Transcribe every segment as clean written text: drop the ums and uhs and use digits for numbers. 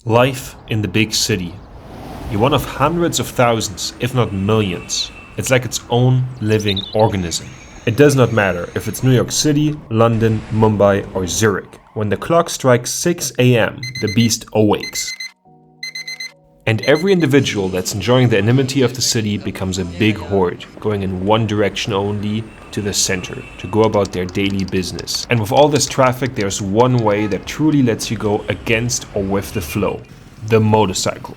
Life in the big city. You're one of hundreds of thousands, if not millions. It's like its own living organism. It does not matter if it's New York City, London, Mumbai, or Zurich. When the clock strikes 6 a.m., the beast awakes. And every individual that's enjoying the anonymity of the city becomes a big horde, going in one direction only, to the center, to go about their daily business. And with all this traffic, there's one way that truly lets you go against or with the flow: the motorcycle.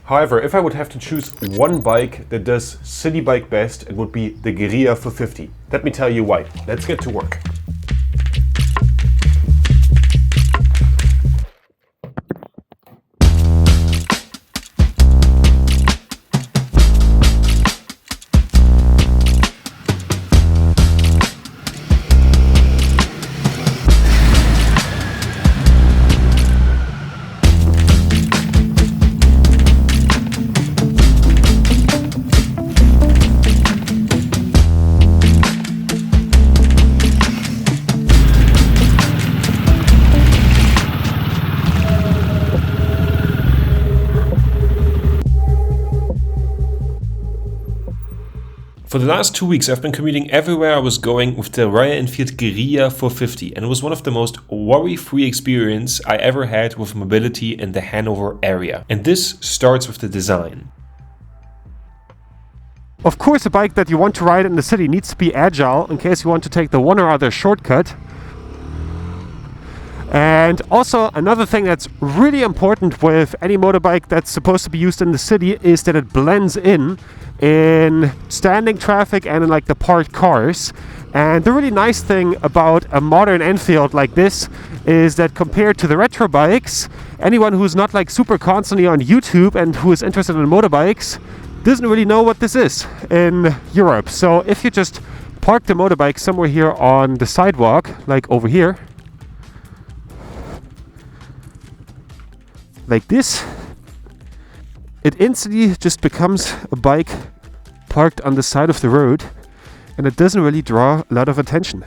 However, if I would have to choose one bike that does city bike best, it would be the Gera 450. Let me tell you why. Let's get to work. For the last 2 weeks, I've been commuting everywhere I was going with the Royal Enfield Guerilla 450, and it was one of the most worry-free experience I ever had with mobility in the Hanover area. And this starts with the design. Of course, a bike that you want to ride in the city needs to be agile in case you want to take the one or other shortcut. And also another thing that's really important with any motorbike that's supposed to be used in the city is that it blends in standing traffic and in like the parked cars. And the really nice thing about a modern Enfield like this is that compared to the retro bikes, anyone who's not like super constantly on YouTube and who is interested in motorbikes doesn't really know what this is in Europe. So if you just park the motorbike somewhere here on the sidewalk, like over here, like this, it instantly just becomes a bike parked on the side of the road, and it doesn't really draw a lot of attention.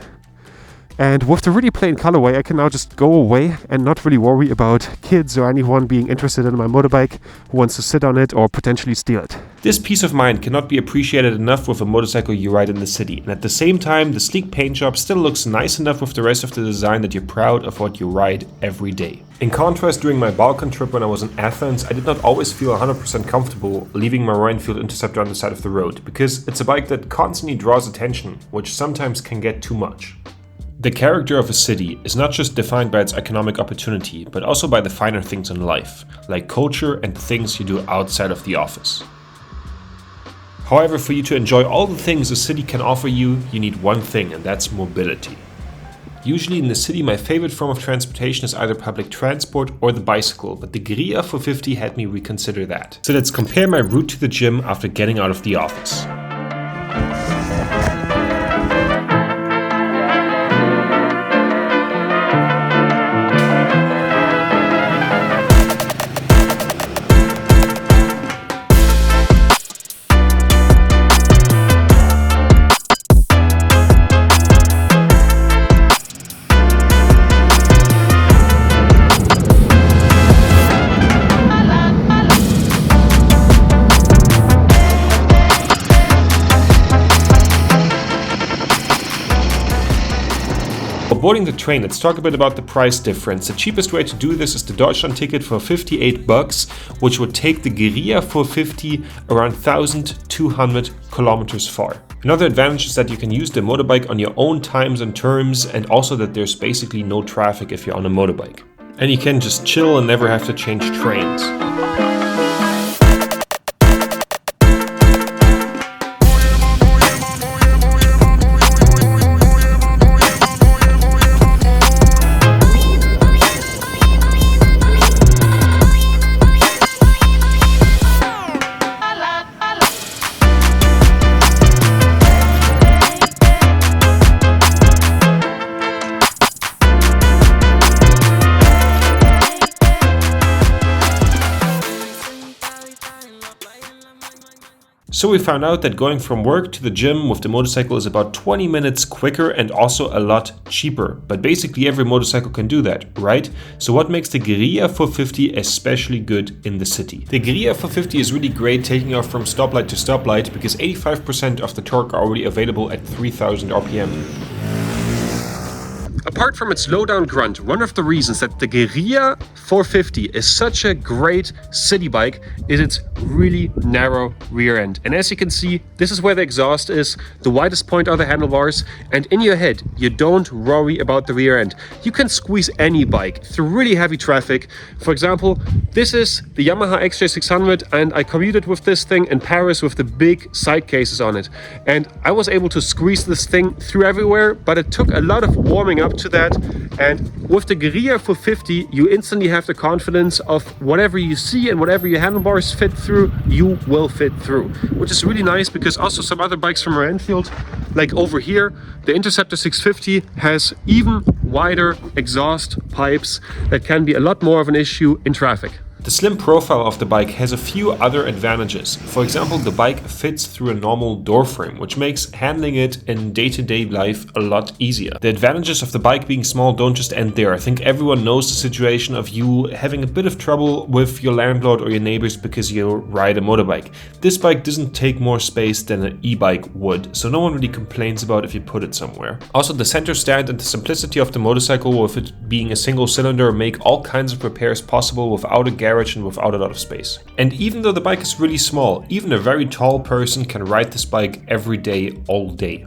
And with the really plain colorway, I can now just go away and not really worry about kids or anyone being interested in my motorbike who wants to sit on it or potentially steal it. This peace of mind cannot be appreciated enough with a motorcycle you ride in the city. And at the same time, the sleek paint job still looks nice enough with the rest of the design that you're proud of what you ride every day. In contrast, during my Balkan trip when I was in Athens, I did not always feel 100% comfortable leaving my Royal Enfield Interceptor on the side of the road, because it's a bike that constantly draws attention, which sometimes can get too much. The character of a city is not just defined by its economic opportunity, but also by the finer things in life, like culture and the things you do outside of the office. However, for you to enjoy all the things a city can offer you, you need one thing, and that's mobility. Usually in the city, my favorite form of transportation is either public transport or the bicycle, but the Gera 450 had me reconsider that. So let's compare my route to the gym after getting out of the office. Boarding the train, let's talk a bit about the price difference. The cheapest way to do this is the Deutschland ticket for $58, which would take the Gera 450 around 1,200 kilometers far. Another advantage is that you can use the motorbike on your own times and terms, and also that there's basically no traffic if you're on a motorbike. And you can just chill and never have to change trains. So we found out that going from work to the gym with the motorcycle is about 20 minutes quicker and also a lot cheaper. But basically every motorcycle can do that, right? So what makes the Guerilla 450 especially good in the city? The Guerilla 450 is really great taking off from stoplight to stoplight because 85% of the torque are already available at 3000 RPM. Apart from its low-down grunt, one of the reasons that the Guerilla 450 is such a great city bike is its really narrow rear end. And as you can see, this is where the exhaust is, the widest point are the handlebars, and in your head, you don't worry about the rear end. You can squeeze any bike through really heavy traffic. For example, this is the Yamaha XJ600, and I commuted with this thing in Paris with the big side cases on it. And I was able to squeeze this thing through everywhere, but it took a lot of warming up to that. And with the Guerilla 450, you instantly have the confidence of whatever you see and whatever your handlebars fit through, you will fit through, which is really nice because also some other bikes from Royal Enfield, like over here, the Interceptor 650 has even wider exhaust pipes that can be a lot more of an issue in traffic. The slim profile of the bike has a few other advantages. For example, the bike fits through a normal door frame, which makes handling it in day-to-day life a lot easier. The advantages of the bike being small don't just end there. I think everyone knows the situation of you having a bit of trouble with your landlord or your neighbors because you ride a motorbike. This bike doesn't take more space than an e-bike would, so no one really complains about if you put it somewhere. Also, the center stand and the simplicity of the motorcycle with it being a single cylinder make all kinds of repairs possible without a garage and without a lot of space. And even though the bike is really small, even a very tall person can ride this bike every day, all day.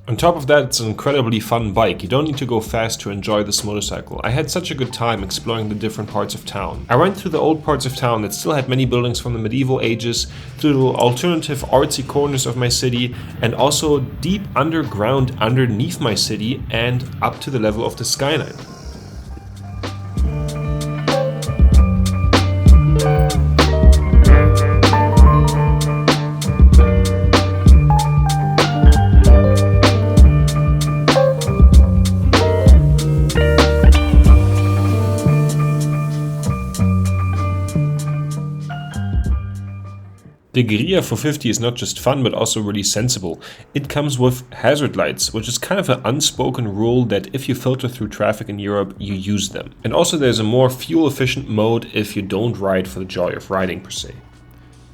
On top of that, it's an incredibly fun bike. You don't need to go fast to enjoy this motorcycle. I had such a good time exploring the different parts of town. I went through the old parts of town that still had many buildings from the medieval ages, through the alternative artsy corners of my city, and also deep underground underneath my city and up to the level of the skyline. The Guerilla 450 is not just fun but also really sensible. It comes with hazard lights, which is kind of an unspoken rule that if you filter through traffic in Europe, you use them. And also there's a more fuel efficient mode if you don't ride for the joy of riding per se.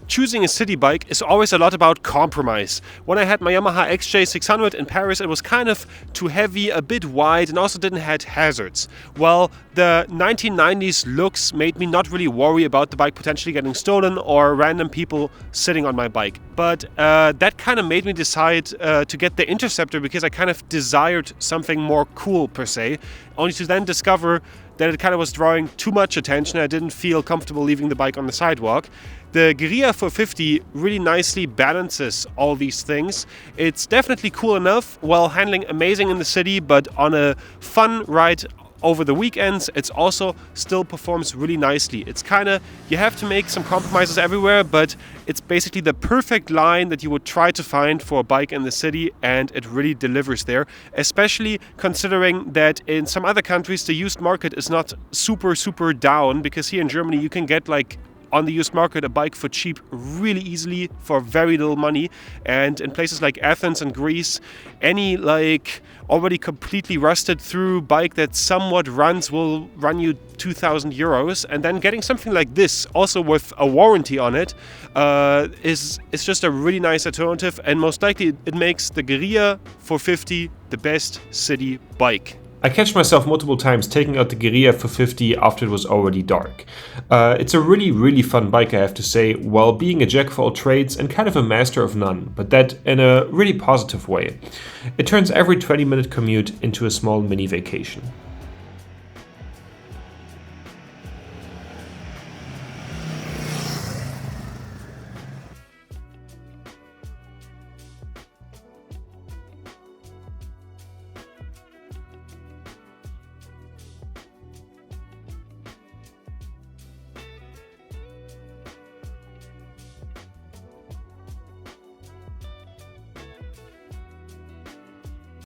Choosing a city bike is always a lot about compromise. When I had my Yamaha XJ600 in Paris, it was kind of too heavy, a bit wide, and also didn't have hazards. Well, the 1990s looks made me not really worry about the bike potentially getting stolen or random people sitting on my bike. But that kind of made me decide to get the Interceptor because I kind of desired something more cool per se, only to then discover that it kind of was drawing too much attention. I didn't feel comfortable leaving the bike on the sidewalk. The Guerilla 450 really nicely balances all these things. It's definitely cool enough while handling amazing in the city, but on a fun ride over the weekends, it also still performs really nicely. It's kind of, you have to make some compromises everywhere, but it's basically the perfect line that you would try to find for a bike in the city, and it really delivers there, especially considering that in some other countries the used market is not super down, because here in Germany you can get like on the used market a bike for cheap really easily for very little money, and in places like Athens and Greece any like already completely rusted through bike that somewhat runs will run you 2,000 euros, and then getting something like this also with a warranty on it is just a really nice alternative, and most likely it makes the Guerilla 450 the best city bike. I catch myself multiple times taking out the Guerilla 450 after it was already dark. It's a really fun bike, I have to say, while being a jack of all trades and kind of a master of none, but that in a really positive way. It turns every 20-minute commute into a small mini vacation.